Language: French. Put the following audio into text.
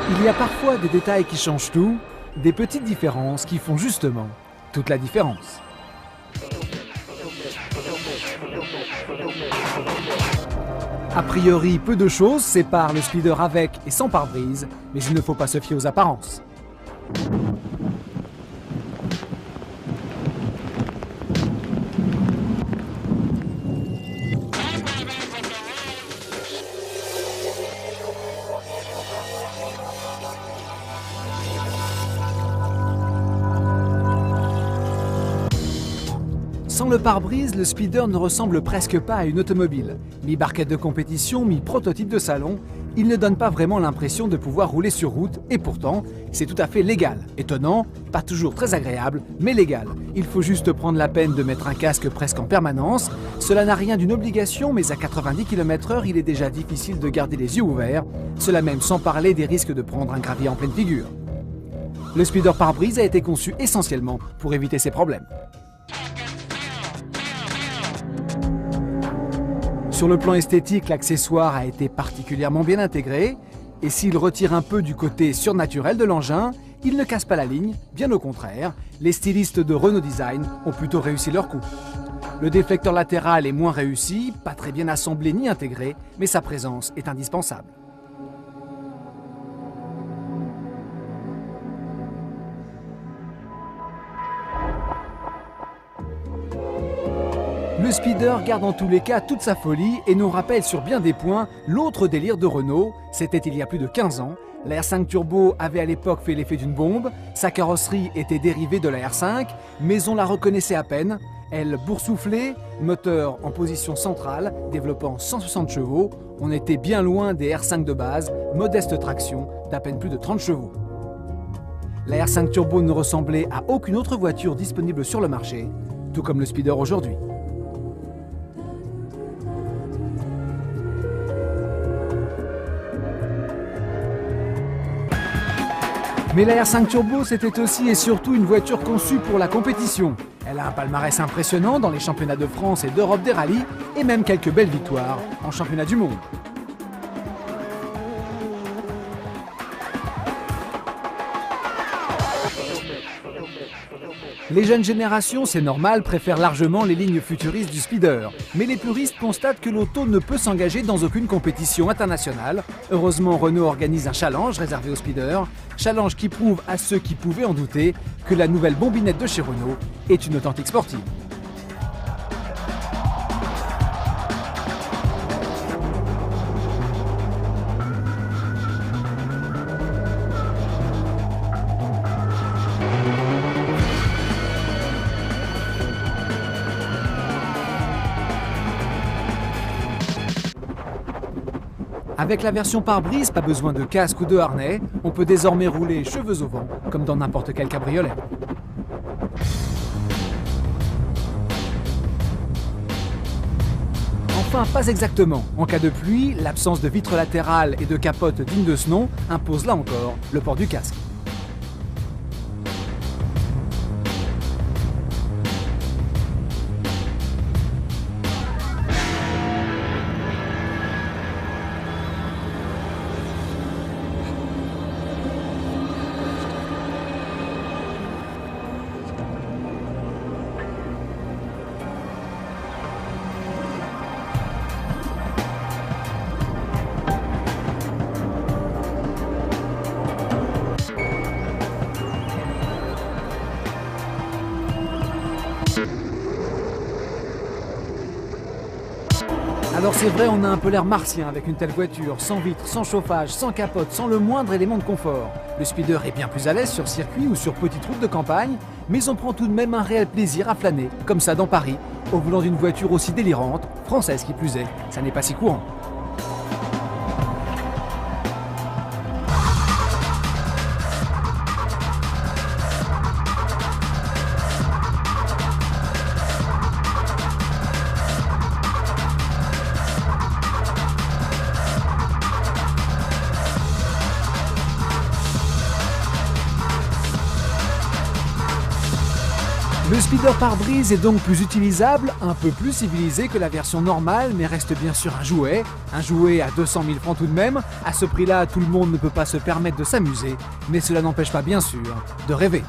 Il y a parfois des détails qui changent tout, des petites différences qui font justement toute la différence. A priori, peu de choses séparent le speeder avec et sans pare-brise, mais il ne faut pas se fier aux apparences. Sans le pare-brise, le speeder ne ressemble presque pas à une automobile. Mi-barquette de compétition, mi-prototype de salon, il ne donne pas vraiment l'impression de pouvoir rouler sur route, et pourtant, c'est tout à fait légal. Étonnant, pas toujours très agréable, mais légal. Il faut juste prendre la peine de mettre un casque presque en permanence. Cela n'a rien d'une obligation, mais à 90 km/h, il est déjà difficile de garder les yeux ouverts. Cela même sans parler des risques de prendre un gravier en pleine figure. Le speeder pare-brise a été conçu essentiellement pour éviter ces problèmes. Sur le plan esthétique, l'accessoire a été particulièrement bien intégré, et s'il retire un peu du côté surnaturel de l'engin, il ne casse pas la ligne, bien au contraire, les stylistes de Renault Design ont plutôt réussi leur coup. Le déflecteur latéral est moins réussi, pas très bien assemblé ni intégré, mais sa présence est indispensable. Le speeder garde en tous les cas toute sa folie et nous rappelle sur bien des points l'autre délire de Renault, c'était il y a plus de 15 ans. La R5 Turbo avait à l'époque fait l'effet d'une bombe, sa carrosserie était dérivée de la R5, mais on la reconnaissait à peine. Elle boursouflait, moteur en position centrale, développant 160 chevaux, on était bien loin des R5 de base, modeste traction d'à peine plus de 30 chevaux. La R5 Turbo ne ressemblait à aucune autre voiture disponible sur le marché, tout comme le speeder aujourd'hui. Mais la R5 Turbo, c'était aussi et surtout une voiture conçue pour la compétition. Elle a un palmarès impressionnant dans les championnats de France et d'Europe des rallyes, et même quelques belles victoires en championnat du monde. Les jeunes générations, c'est normal, préfèrent largement les lignes futuristes du speeder. Mais les puristes constatent que l'auto ne peut s'engager dans aucune compétition internationale. Heureusement, Renault organise un challenge réservé aux speeders. Challenge qui prouve à ceux qui pouvaient en douter que la nouvelle bombinette de chez Renault est une authentique sportive. Avec la version pare-brise, pas besoin de casque ou de harnais, on peut désormais rouler cheveux au vent, comme dans n'importe quel cabriolet. Enfin, pas exactement. En cas de pluie, l'absence de vitre latérale et de capote digne de ce nom impose là encore le port du casque. Alors c'est vrai, on a un peu l'air martien avec une telle voiture, sans vitre, sans chauffage, sans capote, sans le moindre élément de confort. Le speeder est bien plus à l'aise sur circuit ou sur petite route de campagne, mais on prend tout de même un réel plaisir à flâner, comme ça dans Paris, au volant d'une voiture aussi délirante, française qui plus est, ça n'est pas si courant. Le feeder pare-brise est donc plus utilisable, un peu plus civilisé que la version normale, mais reste bien sûr un jouet à 200 000 francs tout de même. À ce prix-là, tout le monde ne peut pas se permettre de s'amuser, mais cela n'empêche pas bien sûr de rêver.